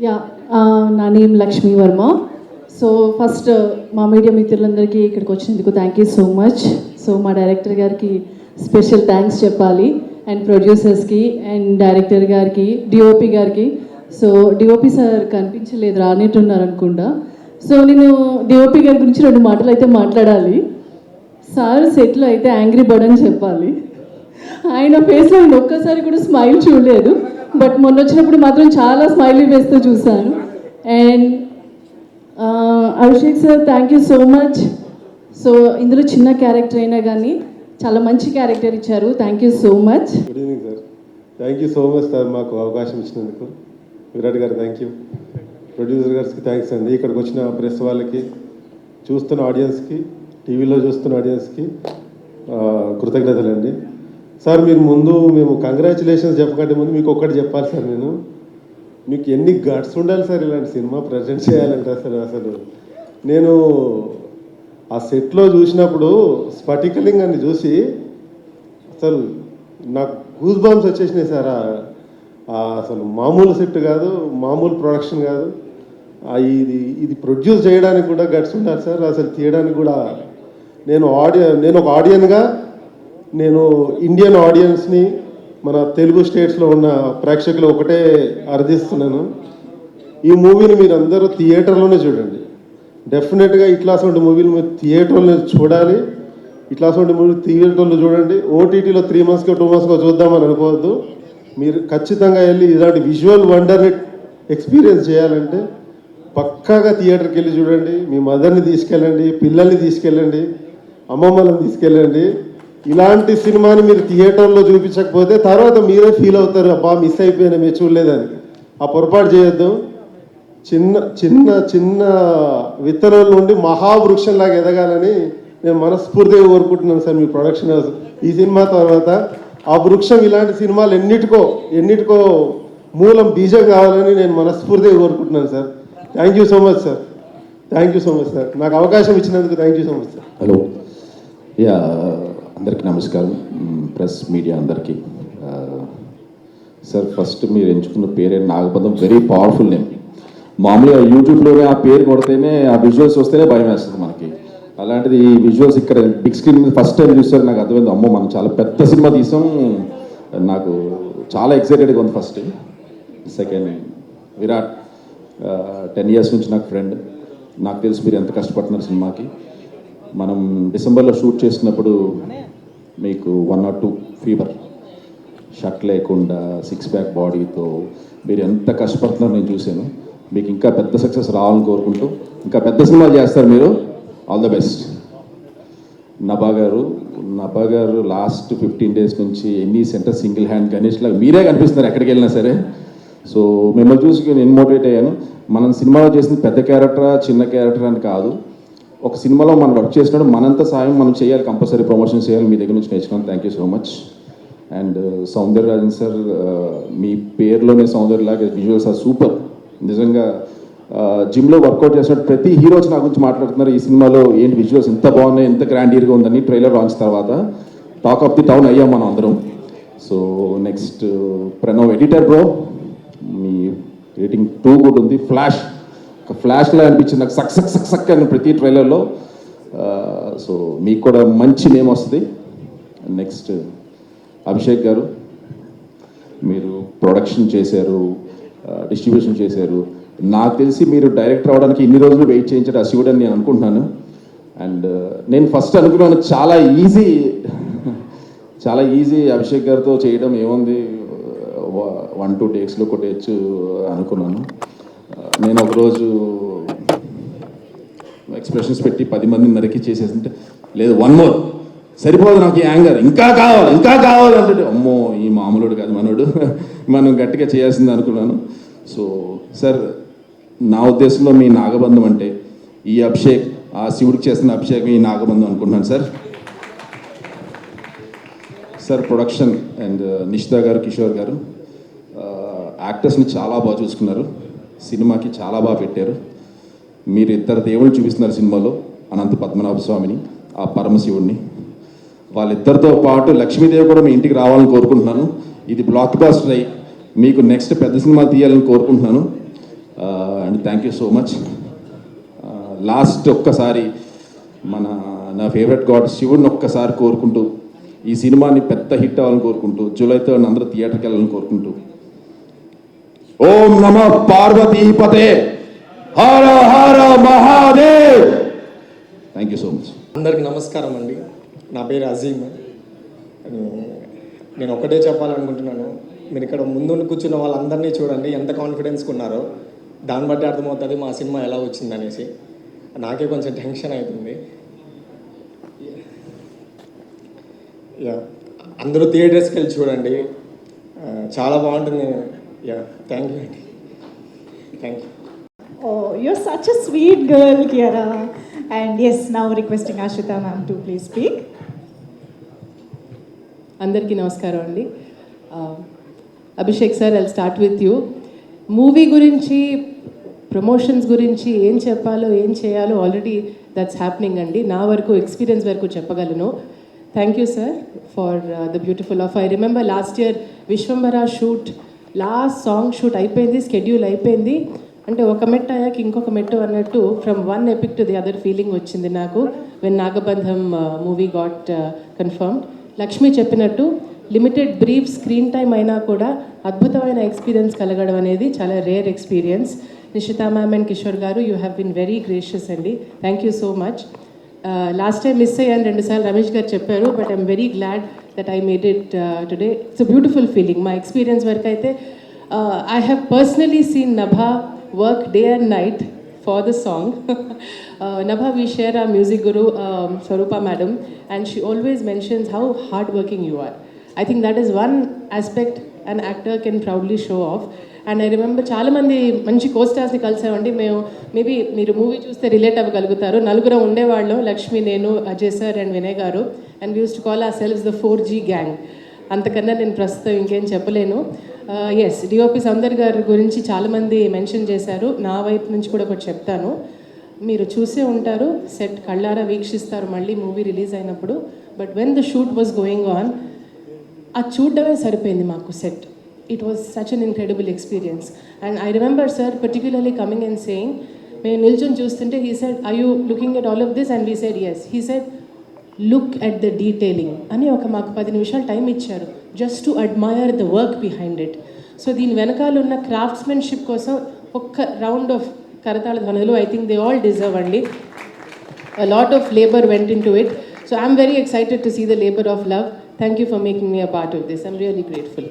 Yeah నా name Lakshmi Varma. So first మా media మిత్రులందరికీ ఇక్కడికి వచ్చినందుకు thank you so much. So మా డైరెక్టర్ గారికి స్పెషల్ థ్యాంక్స్ చెప్పాలి, అండ్ ప్రొడ్యూసర్స్కి అండ్ డైరెక్టర్ గారికి, డిఓపి గారికి. సో డిఓపి సార్ కనిపించలేదు, రానేట్టున్నారు అనుకుంటా. సో నేను డిఓపి గారి గురించి 2 మాటలు అయితే మాట్లాడాలి. సార్ సెట్లో అయితే యాంగ్రీ బర్డ్ అని చెప్పాలి. ఆయన ఫేస్లో నేను ఒక్కసారి కూడా స్మైల్ చూడలేదు, బట్ మొన్న వచ్చినప్పుడు మాత్రం చాలా స్మైలీ వేస్తూ చూశాను. And Abhishek sir thank you so much. So ఇందులో చిన్న క్యారెక్టర్ అయినా కానీ చాలా మంచి క్యారెక్టర్ ఇచ్చారు. Thank you so much. Good evening sir. Thank you so much sir మాకు అవకాశం ఇచ్చినందుకు. విరాట్ గారు థ్యాంక్ యూ. ప్రొడ్యూసర్ గారికి థ్యాంక్స్ అండి. ఇక్కడికి వచ్చిన ప్రెస్ వాళ్ళకి, చూస్తున్న ఆడియన్స్కి, టీవీలో చూస్తున్న ఆడియన్స్కి కృతజ్ఞతలు అండి. సార్ మీరు ముందు మేము కంగ్రాచులేషన్స్ చెప్పకంటే ముందు మీకు ఒక్కటి చెప్పాలి సార్. మీకు ఎన్ని గట్స్ ఉండాలి సార్ ఇలాంటి సినిమా ప్రజెంట్ చేయాలంటే. అసలు నేను ఆ సెట్లో చూసినప్పుడు స్ఫటికలింగాన్ని చూసి అసలు నాకు గూస్ బాంబ్స్ వచ్చేసినాయి సార్. అసలు మామూలు సెట్ కాదు, మామూలు ప్రొడక్షన్ కాదు. ఇది ప్రొడ్యూస్ చేయడానికి కూడా గట్స్ ఉండాలి సార్. అసలు తీయడానికి కూడా నేను ఒక ఆడియన్గా నేను ఇండియన్ ఆడియన్స్ని, మన తెలుగు స్టేట్స్లో ఉన్న ప్రేక్షకులు ఒకటే అర్థిస్తున్నాను, ఈ మూవీని మీరు అందరూ థియేటర్లోనే చూడండి. డెఫినెట్గా ఇట్లాంటి మూవీలు మీరు థియేటర్లో చూడాలి. ఇట్లాంటి మూవీ థియేటర్లో చూడండి. ఓటీటీలో 3 monthsకో 2 monthsకో చూద్దామని అనుకోవద్దు. మీరు ఖచ్చితంగా వెళ్ళి ఇలాంటి విజువల్ వండర్ని ఎక్స్పీరియన్స్ చేయాలంటే పక్కాగా థియేటర్కి వెళ్ళి చూడండి. మీ మదర్ని తీసుకెళ్ళండి, పిల్లల్ని తీసుకెళ్ళండి, అమ్మమ్మలను తీసుకెళ్ళండి. ఇలాంటి సినిమాని మీరు థియేటర్లో చూపించకపోతే తర్వాత మీరే ఫీల్ అవుతారు, అబ్బా మిస్ అయిపోయినా మీరు చూడలేదని. ఆ పొరపాటు చేయొద్దు. చిన్న చిన్న చిన్న విత్తనాల నుండి మహావృక్షంలాగా ఎదగాలని నేను మనస్ఫూర్తిగా కోరుకుంటున్నాను సార్. మీ ప్రొడక్షన్ హౌస్ ఈ సినిమా తర్వాత ఆ వృక్షం ఇలాంటి సినిమాలు ఎన్నిటికో మూలం బీజం కావాలని నేను మనస్ఫూర్తిగా కోరుకుంటున్నాను sir. Thank you so much sir. Thank you so much sir. నాకు అవకాశం ఇచ్చినందుకు thank you so much sir. Hello, yeah అందరికీ నమస్కారం, ప్రెస్ మీడియా అందరికీ. సార్ ఫస్ట్ మీరు ఎంచుకున్న పేరే నాగబంధం, వెరీ పవర్ఫుల్ నేమ్. మామూలుగా యూట్యూబ్లోనే ఆ పేరు కొడితేనే, ఆ విజువల్స్ వస్తేనే భయం వేస్తుంది మనకి. అలాంటిది ఈ విజువల్స్ ఇక్కడ బిగ్ స్క్రీన్ మీద ఫస్ట్ టైం చూస్తారు, నాకు అర్థమైంది అమ్మో మనం చాలా పెద్ద సినిమా తీసాం. నాకు చాలా ఎక్సైటెడ్గా ఉంది ఫస్ట్. సెకండ్, విరాట్ 10 years నుంచి నాకు ఫ్రెండ్. నాకు తెలుసు మీరు ఎంత కష్టపడుతున్నారు సినిమాకి. మనం డిసెంబర్లో షూట్ చేసినప్పుడు మీకు 1 or 2 ఫీవర్, షర్ట్ లేకుండా 6 pack బాడీతో మీరు ఎంత కష్టపడుతున్నారో నేను చూశాను. మీకు ఇంకా పెద్ద సక్సెస్ రావాలని కోరుకుంటూ ఇంకా పెద్ద సినిమాలు చేస్తారు మీరు. All the best. నభా గారు లాస్ట్ 15 days నుంచి ఎన్ని సెంటర్ సింగిల్ హ్యాండ్ గణేష్లా మీరే కనిపిస్తున్నారు ఎక్కడికి వెళ్ళినా సరే. సో మిమ్మల్ని చూసి నేను మోటివేట్ అయ్యాను. మనం సినిమాలో చేసింది పెద్ద క్యారెక్టరా చిన్న క్యారెక్టర్ అని కాదు, ఒక సినిమాలో మనం వర్క్ చేసినప్పుడు మనంత సాయం మనం చేయాలి, కంపల్సరీ ప్రమోషన్ చేయాలి. మీ దగ్గర నుంచి నేర్చుకున్నాను. Thank you so much. And Soundararajan sir, మీ పేరులోనే సౌందర్యలాగా విజువల్స్ ఆర్ సూపర్. నిజంగా జిమ్లో వర్కౌట్ చేసినట్టు ప్రతి హీరో నా గురించి మాట్లాడుతున్నారు. ఈ సినిమాలో ఏంటి విజువల్స్ ఎంత బాగున్నాయి, ఎంత గ్రాండియర్గా ఉందని ట్రైలర్ లాంచ్ తర్వాత టాక్ ఆఫ్ ది టౌన్ అయ్యాం మనం అందరం. So next Pranav editor bro, మీ రేటింగ్ 2 గుడ్ ఉంది. ఫ్లాష్లా అనిపించింది నాకు, సక్ అని ప్రతి ట్రైలర్లో. సో మీకు కూడా మంచి నేమ్ వస్తుంది. నెక్స్ట్ అభిషేక్ గారు, మీరు ప్రొడక్షన్ చేశారు, డిస్ట్రిబ్యూషన్ చేశారు. నాకు తెలిసి మీరు డైరెక్టర్ అవ్వడానికి ఇన్ని రోజులు వెయిట్ చేయించారు అశివుడు అని నేను అనుకుంటున్నాను. అండ్ నేను ఫస్ట్ అనుకున్నాను చాలా ఈజీ అభిషేక్ గారితో చేయడం, ఏముంది 1-2 takesలో కొట్టేయచ్చు అనుకున్నాను. నేను ఒకరోజు ఎక్స్ప్రెషన్స్ పెట్టి 10 మందిని నరికి చేసేసింటే, లేదు 1 more సరిపోదు నాకు ఈ యాంగర్, ఇంకా కావాలి అంటే, అమ్మో ఈ మామూలుడు కాదు మనోడు, మనం గట్టిగా చేయాల్సింది అనుకున్నాను. సో సార్ నా ఉద్దేశంలో మీ నాగబంధం అంటే ఈ అభిషేక్, ఆ శివుడికి చేస్తున్న అభిషేకం ఈ నాగబంధం అనుకుంటున్నాను sir. Sir production and Nishita గారు, కిషోర్ గారు యాక్టర్స్ని చాలా బాగా చూసుకున్నారు, సినిమాకి చాలా బాగా పెట్టారు. మీరు 2 దేవుళ్ళు చూపిస్తున్నారు సినిమాలో, అనంత పద్మనాభ స్వామిని, ఆ పరమశివుడిని. వాళ్ళిద్దరితో పాటు లక్ష్మీదేవి కూడా మీ ఇంటికి రావాలని కోరుకుంటున్నాను. ఇది బ్లాక్ బాస్టర్ అయ్యి మీకు నెక్స్ట్ పెద్ద సినిమా తీయాలని కోరుకుంటున్నాను. And thank you so much. Last ఒక్కసారి నా ఫేవరెట్ గాడ్ శివుడిని ఒక్కసారి కోరుకుంటూ ఈ సినిమాని పెద్ద హిట్ అవ్వాలని కోరుకుంటూ జూలై 3 అందరూ థియేటర్కి వెళ్ళాలని కోరుకుంటూ ఓం నమ పార్వతీపతే హర హర Mahadev. Thank you so much. అందరికి నమస్కారం అండి. నా పేరు అజీమ్. నేను ఒకటే చెప్పాలనుకుంటున్నాను, మీరు ఇక్కడ ముందు కూర్చున్న వాళ్ళందరినీ చూడండి, ఎంత కాన్ఫిడెన్స్గా ఉన్నారో. దాన్ని బట్టి అర్థమవుతుంది మా సినిమా ఎలా వచ్చిందనేసి. నాకే కొంచెం టెన్షన్ అవుతుంది. అందరూ థియేటర్స్కి వెళ్ళి చూడండి, చాలా బాగుంటుంది. థ్యాంక్ యూ అండి. Thank you. Oh, you're such a sweet girl, Kiara. And yes, now requesting Ashita ma'am to please speak. అందరికీ నమస్కారం అండి. Abhishek sir, I start with you. Movie గురించి, ప్రమోషన్స్ గురించి ఏం చెప్పాలో ఏం చేయాలో ఆల్రెడీ దట్స్ హ్యాపెనింగ్ అండి. నా వరకు ఎక్స్పీరియన్స్ వరకు చెప్పగలను. Thank you sir for the beautiful of. I remember last year Vishwambhara shoot, last song shoot అయిపోయింది, స్కెడ్యూల్ అయిపోయింది. అంటే ఒక మెట్టు అయ్యాక ఇంకొక మెట్టు అన్నట్టు from one epic to the other feeling వచ్చింది నాకు when Nagabandham movie got confirmed. Lakshmi చెప్పినట్టు లిమిటెడ్ బ్రీఫ్ స్క్రీన్ టైం అయినా కూడా అద్భుతమైన ఎక్స్పీరియన్స్ కలగడం అనేది చాలా rare experience. Nishita ma'am and Kishore garu, you have been very gracious అండి. Thank you so much. Last time miss అయ్యాను 2 సార్లు, రమేష్ గారు చెప్పారు. But I'm very glad that I made it today. It's a beautiful feeling. మా ఎక్స్పీరియన్స్ వరకు అయితే I have personally seen Nabha work day and night for the song. Nabha, we share our music guru, Swarupa madam, and she always mentions how hardworking you are. I think that is one aspect an actor can proudly show off. And I remember చాలా మంది మంచి కోస్టార్స్ని కలిసామండి. Maybe మీరు movie చూస్తే relate అవ్వగలుగుతారు. 4 ఉండేవాళ్ళం, లక్ష్మి, నేను, Ajay sir and Vinay garu. And we use to call our selves the 4G gang. అంతకన్నా నేను ప్రస్తుతం ఇంకేం చెప్పలేను. ఎస్, డిఓపి సౌందర్ గారి గురించి చాలామంది మెన్షన్ చేశారు. నా వైపు నుంచి కూడా ఒకటి చెప్తాను. మీరు చూసే ఉంటారు, సెట్ కళ్ళారా వీక్షిస్తారు మళ్ళీ మూవీ రిలీజ్ అయినప్పుడు. But when the shoot was going on, అది చూడడమే సరిపోయింది మాకు set. It was such an incredible experience. And I remember sir particularly coming and saying, మేము నిల్చొని చూస్తుంటే he said, are you looking at all of this? And we said yes. He said, look at the detailing అని మాకు 10 నిమిషాలు time ఇచ్చారు, just to admire the work behind it. So దీని వెనకాల ఉన్న క్రాఫ్ట్స్మెన్షిప్ కోసం ఒక్క రౌండ్ ఆఫ్ కరతాళ ధ్వనులు I think they all deserve అండి. A lot of labor went into it. So I'm very excited to see the labor of love. Thank you for making me a part of this. I'm really grateful.